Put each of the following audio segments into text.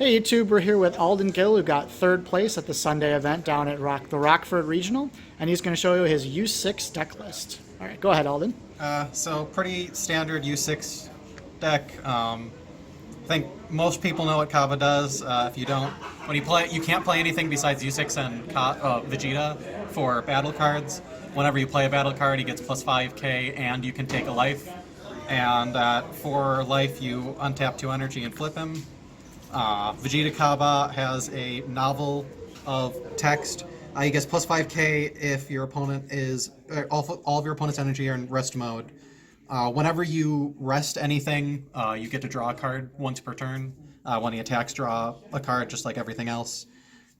Hey YouTube, we're here with Alden Gill, who got third place at the Sunday event down at the Rockford Regional, and he's going to show you his U6 deck list. All right, go ahead, Alden. So pretty standard U6 deck. I think most people know what Kava does. If you don't, when you play, you can't play anything besides U6 and Vegeta for battle cards. Whenever you play a battle card, he gets plus 5k, and you can take a life. And for life, you untap 2 energy and flip him. Vegeta Kaba has a novel of text. He gets plus 5k if your opponent is all of your opponent's energy are in rest mode. Whenever you rest anything, you get to draw a card once per turn. When he attacks, draw a card just like everything else.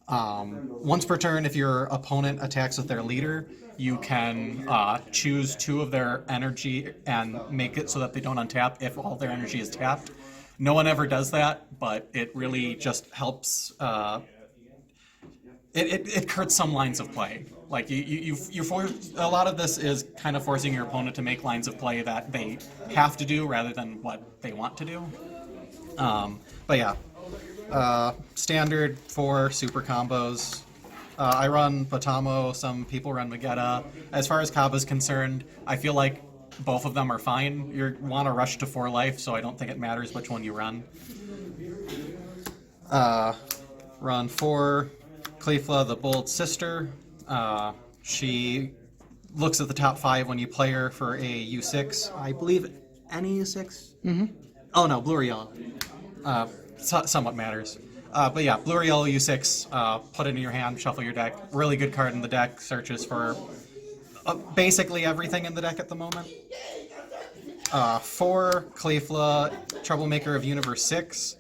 Once per turn, if your opponent attacks with their leader, you can choose 2 of their energy and make it so that they don't untap if all their energy is tapped. No one ever does that, but it really just helps. It hurts some lines of play. Like you force, a lot of this is kind of forcing your opponent to make lines of play that they have to do rather than what they want to do. But yeah, standard for super combos. I run Batamo, some people run Vegeta. As far as Kaba's concerned, I feel like both of them are fine. You want to rush to 4 life, so I don't think it matters which one you run. Run 4 Cleefla, the Bold Sister. She looks at the top 5 when you play her for a U6. I believe any U6? Mm-hmm. Oh no, blue or yellow. Somewhat matters. But yeah, blue or yellow U6, put it in your hand, shuffle your deck. Really good card in the deck, searches for basically everything in the deck at the moment. 4 Cleefla, Troublemaker of Universe 6.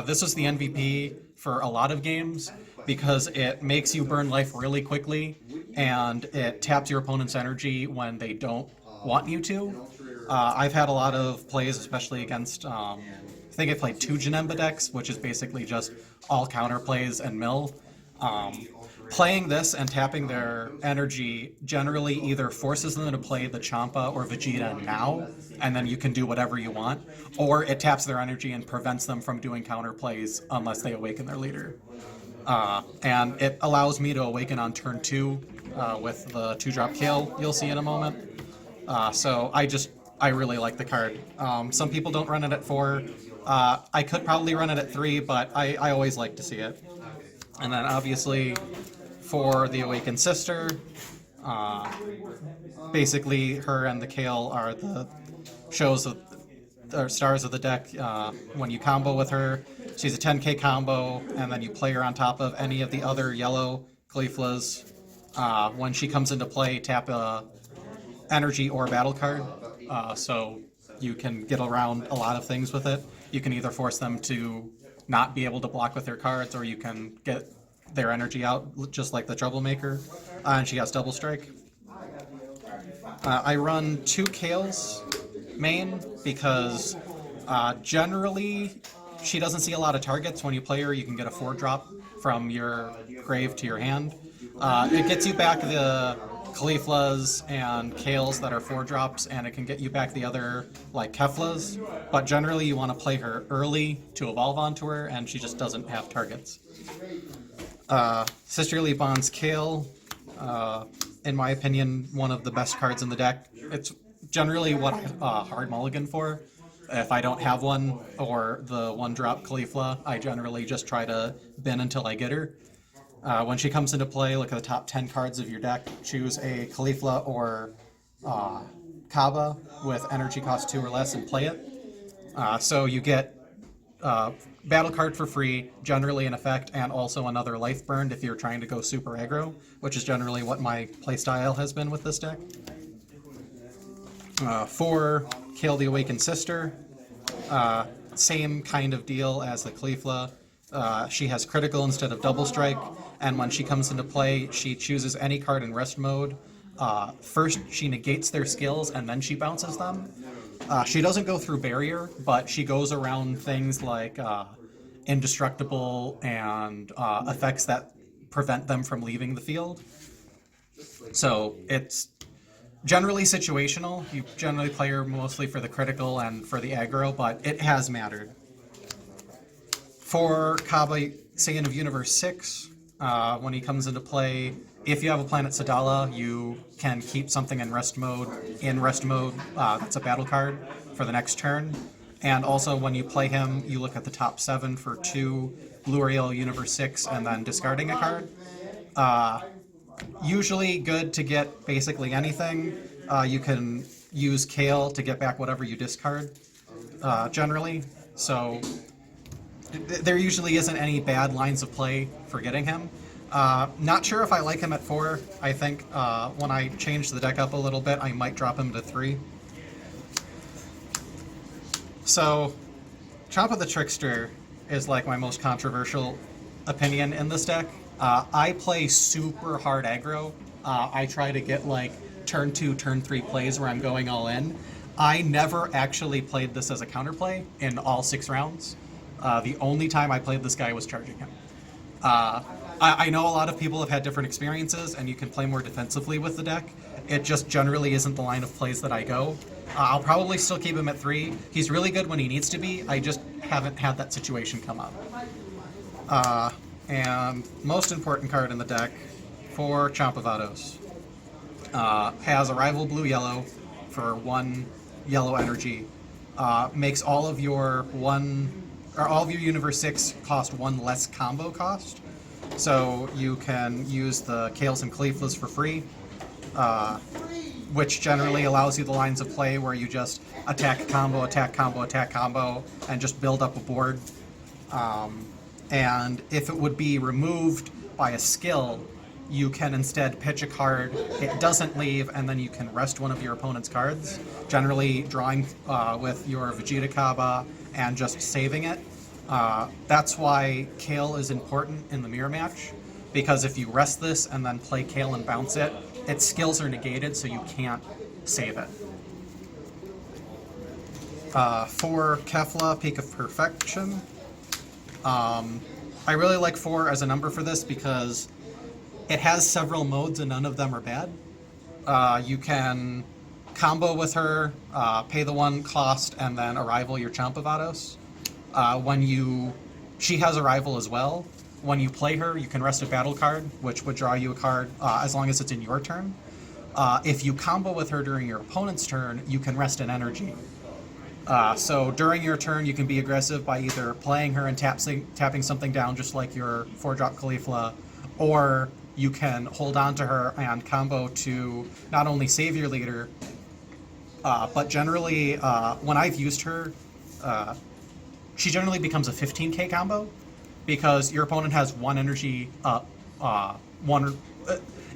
This was the MVP for a lot of games because it makes you burn life really quickly and it taps your opponent's energy when they don't want you to. I've had a lot of plays, especially against, I think I played 2 Janemba decks, which is basically just all counter plays and mill. Playing this and tapping their energy generally either forces them to play the Champa or Vegeta now, and then you can do whatever you want, or it taps their energy and prevents them from doing counter plays unless they awaken their leader. And it allows me to awaken on turn 2 with the 2-drop Kale you'll see in a moment. So I really like the card. Some people don't run it at 4. I could probably run it at 3, but I always like to see it. And then obviously for the Awakened Sister, basically her and the Kale are the stars of the deck. When you combo with her, she's a 10k combo, and then you play her on top of any of the other yellow Cleeflas. When she comes into play, tap a energy or battle card, so you can get around a lot of things with it. You can either force them to not be able to block with their cards, or you can get their energy out, just like the Troublemaker. And she has double strike. I run 2 Kales main because generally she doesn't see a lot of targets. When you play her, you can get a 4-drop from your grave to your hand. It gets you back the Cleeflas and Kales that are 4-drops, and it can get you back the other, like, Keflas, but generally you want to play her early to evolve onto her, and she just doesn't have targets. Sisterly Bonds Kale, in my opinion, one of the best cards in the deck. It's generally what I hard mulligan for. If I don't have one, or the 1-drop Cleefla, I generally just try to bin until I get her. When she comes into play, look at the top 10 cards of your deck, choose a Cleefla or Kaba with energy cost 2 or less and play it. So you get battle card for free, generally an effect, and also another life burned if you're trying to go super aggro, which is generally what my playstyle has been with this deck. 4, Kill the Awakened Sister. Same kind of deal as the Cleefla. She has critical instead of double strike, and when she comes into play, she chooses any card in rest mode. First, she negates their skills, and then she bounces them. She doesn't go through barrier, but she goes around things like indestructible and effects that prevent them from leaving the field. So it's generally situational. You generally play her mostly for the critical and for the aggro, but it has mattered. For Kaba Saiyan of Universe 6, when he comes into play, if you have a planet Sadala, you can keep something in rest mode. That's a battle card for the next turn. And also, when you play him, you look at the top 7 for 2 Blue Ariel Universe 6 and then discarding a card. Usually good to get basically anything. You can use Kale to get back whatever you discard, generally. So there usually isn't any bad lines of play for getting him. Not sure if I like him at 4. I think when I change the deck up a little bit, I might drop him to 3. So, Champa the Trickster is like my most controversial opinion in this deck. I play super hard aggro. I try to get like turn 2, turn 3 plays where I'm going all in. I never actually played this as a counterplay in all 6 rounds. The only time I played this guy was charging him. I know a lot of people have had different experiences, and you can play more defensively with the deck. It just generally isn't the line of plays that I go. I'll probably still keep him at 3. He's really good when he needs to be. I just haven't had that situation come up. And most important card in the deck for Champavados. Has Arrival Blue-Yellow for 1 yellow energy. Makes all of your Universe 6 cost 1 less combo cost. So you can use the Kales and Cauliflas for free, which generally allows you the lines of play where you just attack combo, attack combo, attack combo, and just build up a board. And if it would be removed by a skill, you can instead pitch a card, it doesn't leave, and then you can rest one of your opponent's cards, generally drawing with your Vegeta Kaba and just saving it. That's why Kale is important in the mirror match, because if you rest this and then play Kale and bounce it, its skills are negated, so you can't save it. For Kefla, Peak of Perfection, I really like 4 as a number for this because it has several modes and none of them are bad. You can combo with her, pay the 1 cost, and then Arrival your Champavados. She has Arrival as well. When you play her, you can rest a battle card, which would draw you a card as long as it's in your turn. If you combo with her during your opponent's turn, you can rest an energy. So during your turn, you can be aggressive by either playing her and tapping something down, just like your 4-drop Caulifla, or you can hold on to her and combo to not only save your leader, but generally, when I've used her, she generally becomes a 15k combo, because your opponent has 1 energy,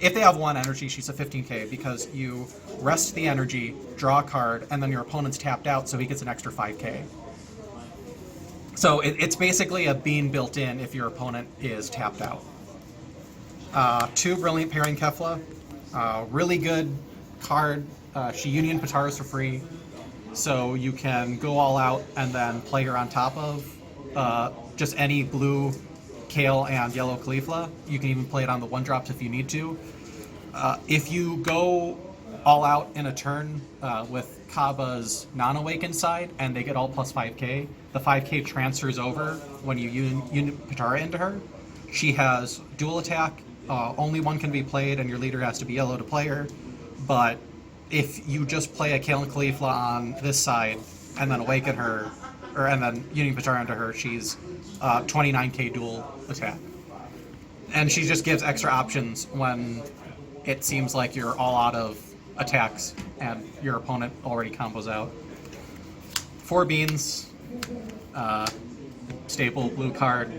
if they have 1 energy, she's a 15k, because you rest the energy, draw a card, and then your opponent's tapped out, so he gets an extra 5k. So it's basically a bean built in if your opponent is tapped out. 2 Brilliant Pairing Kefla, really good card. She Union Pataras for free, so you can go all out and then play her on top of just any blue Kale and yellow Caulifla. You can even play it on the 1-drops if you need to. If you go all out in a turn with Kaba's non-awakened side and they get all plus 5k, the 5k transfers over when you Union Patara into her. She has dual attack, only 1 can be played, and your leader has to be yellow to play her. But if you just play a Kale and Caulifla on this side and then awaken her, and then Union Patara into her, she's 29k dual attack. And she just gives extra options when it seems like you're all out of attacks and your opponent already combos out. 4 beans, staple blue card.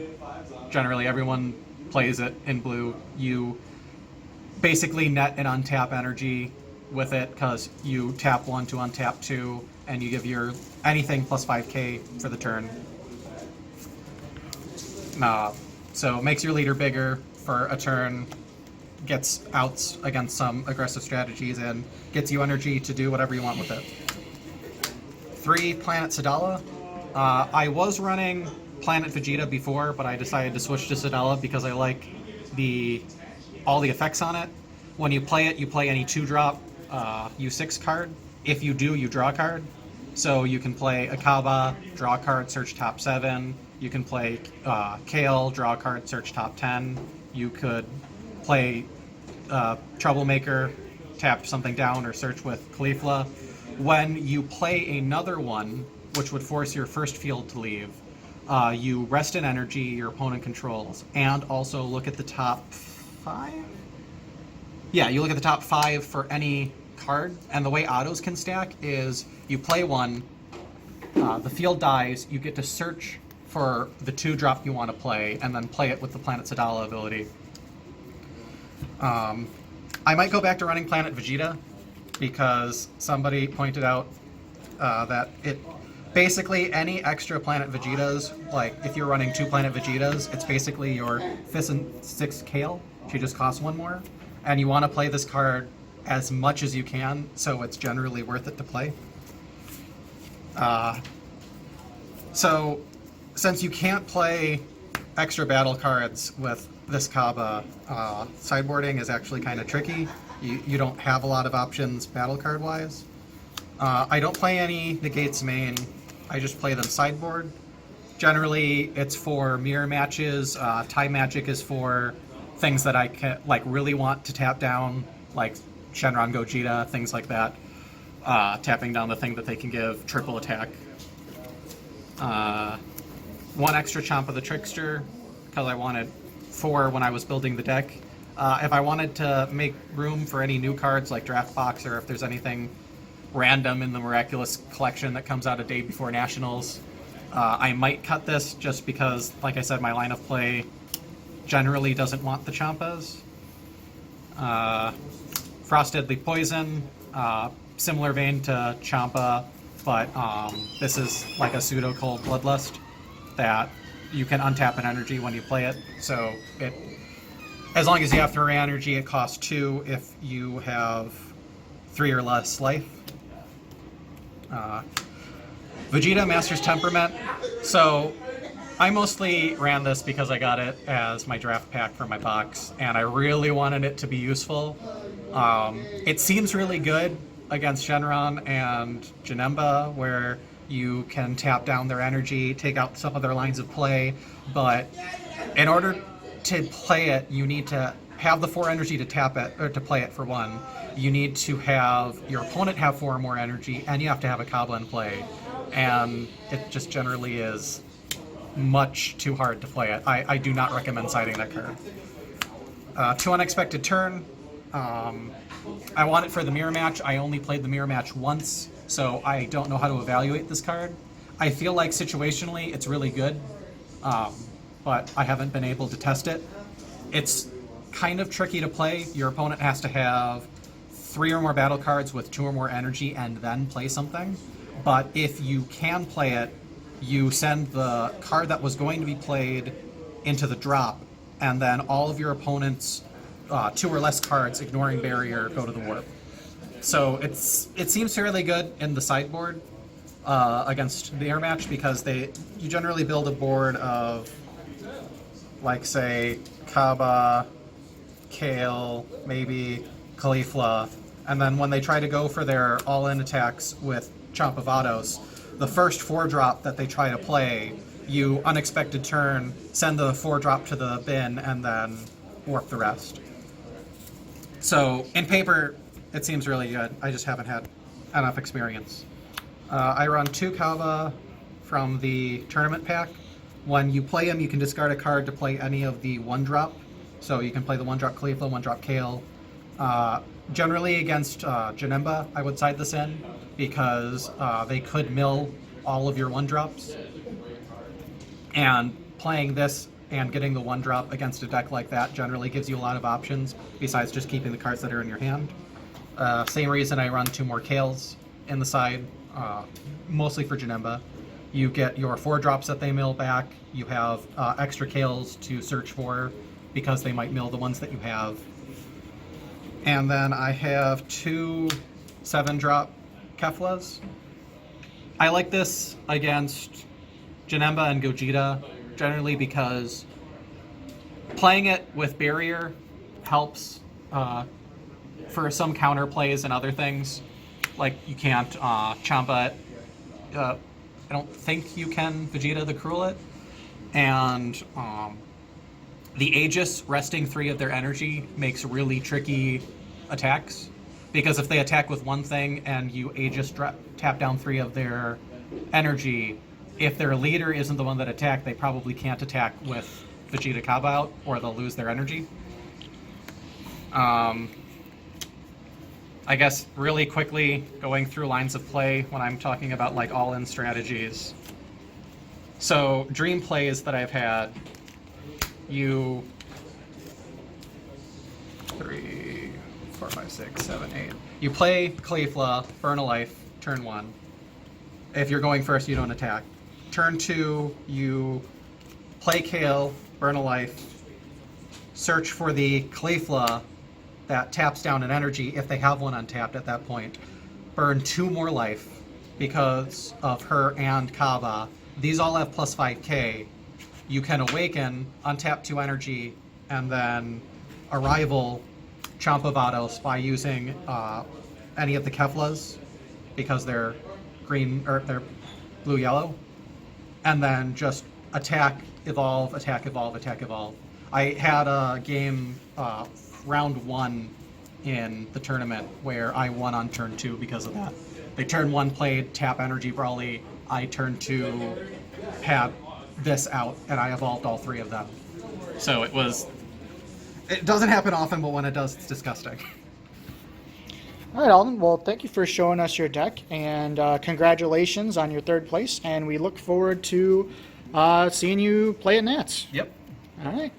Generally everyone plays it in blue. You basically net and untap energy with it because you tap 1 to untap 2, and you give your anything plus 5k for the turn. So it makes your leader bigger for a turn, gets outs against some aggressive strategies, and gets you energy to do whatever you want with it. 3 Planet Sadala. I was running Planet Vegeta before, but I decided to switch to Sadala because I like all the effects on it. When you play it, you play any 2-drop U6 card. If you do, you draw a card. So you can play a Kaba, draw a card, search top 7, You can play Kale, draw a card, search top 10. You could play Troublemaker, tap something down, or search with Caulifla. When you play another one, which would force your first field to leave, you rest in energy your opponent controls, and also look at the top 5? Yeah, you look at the top 5 for any card, and the way autos can stack is you play one, the field dies, you get to search for the 2-drop you want to play, and then play it with the Planet Sadala ability. I might go back to running Planet Vegeta, because somebody pointed out that it basically any extra Planet Vegetas, like if you're running 2 Planet Vegetas, it's basically your 5th and 6th Kale. She just costs 1 more, and you want to play this card as much as you can, so it's generally worth it to play. So since you can't play extra battle cards with this Kaba, sideboarding is actually kind of tricky. You don't have a lot of options battle card wise. I don't play any Negates main, I just play them sideboard. Generally it's for mirror matches. Time Magic is for things that I can, like, really want to tap down, like Shenron Gogeta, things like that. Tapping down the thing that they can give triple attack. 1 extra Chomp of the Trickster, because I wanted 4 when I was building the deck. If I wanted to make room for any new cards like Draft Box, or if there's anything random in the Miraculous Collection that comes out a day before Nationals, I might cut this just because, like I said, my line of play generally doesn't want the Champas. Frost Deadly Poison, similar vein to Champa, but this is like a pseudo Cold Bloodlust that you can untap an energy when you play it, so it, as long as you have 3 energy, it costs 2 if you have 3 or less life. Vegeta Master's Temperament. So I mostly ran this because I got it as my draft pack for my box, and I really wanted it to be useful. It seems really good against Shenron and Janemba, where you can tap down their energy, take out some of their lines of play, but in order to play it, you need to have the 4 energy to tap it, or to play it for 1. You need to have your opponent have 4 more energy, and you have to have a Kaba in play. And it just generally is much too hard to play it. I do not recommend siding that card. 2 Unexpected Turn. I want it for the mirror match. I only played the mirror match once, so I don't know how to evaluate this card. I feel like situationally it's really good, but I haven't been able to test it. It's kind of tricky to play. Your opponent has to have 3 or more battle cards with 2 or more energy and then play something. But if you can play it, you send the card that was going to be played into the drop, and then all of your opponent's 2 or less cards, ignoring barrier, go to the warp. So it seems fairly good in the sideboard against the air match, because you generally build a board of, like, say, Kaba, Kale, maybe Caulifla, and then when they try to go for their all-in attacks with Chomp of Autos, the first 4-drop that they try to play, you Unexpected Turn, send the 4-drop to the bin, and then warp the rest. So in paper, it seems really good. I just haven't had enough experience. I run 2 Kaba from the tournament pack. When you play them, you can discard a card to play any of the 1-drop. So you can play the 1-drop Caulifla, 1-drop Kale. Generally against Janemba, I would side this in, because they could mill all of your 1-drops. And playing this and getting the 1-drop against a deck like that generally gives you a lot of options, besides just keeping the cards that are in your hand. Same reason I run 2 more Kales in the side, mostly for Janemba. You get your 4-drops that they mill back, you have extra Kales to search for, because they might mill the ones that you have. And then I have 2 7-drop Keflas. I like this against Janemba and Gogeta, generally because playing it with barrier helps for some counter plays and other things. Like, you can't Champa it. I don't think you can Vegeta the Cruel it, And the Aegis resting 3 of their energy makes really tricky attacks. Because if they attack with one thing and you Aegis tap down 3 of their energy, if their leader isn't the one that attacked, they probably can't attack with Vegeta Kaba out, or they'll lose their energy. I guess really quickly going through lines of play when I'm talking about like all-in strategies. So dream plays that I've had, you 3, 4, 5, 6, 7, 8. You play Caulifla, burn a life, turn 1. If you're going first, you don't attack. Turn 2, you play Kale, burn a life, search for the Caulifla that taps down an energy if they have one untapped at that point. Burn 2 more life because of her and Kaba. These all have plus 5k. You can awaken, untap 2 energy, and then arrival Champavados by using any of the Keflas because they're green or they're blue-yellow, and then just attack, evolve, attack, evolve, attack, evolve. I had a game round 1 in the tournament where I won on turn 2 because of that. They turn 1 played tap energy Brawly. I turn 2 had this out, and I evolved all 3 of them. So it doesn't happen often, but when it does, it's disgusting. All right, Alden. Well, thank you for showing us your deck, and congratulations on your 3rd place. And we look forward to seeing you play at Nats. Yep. All right.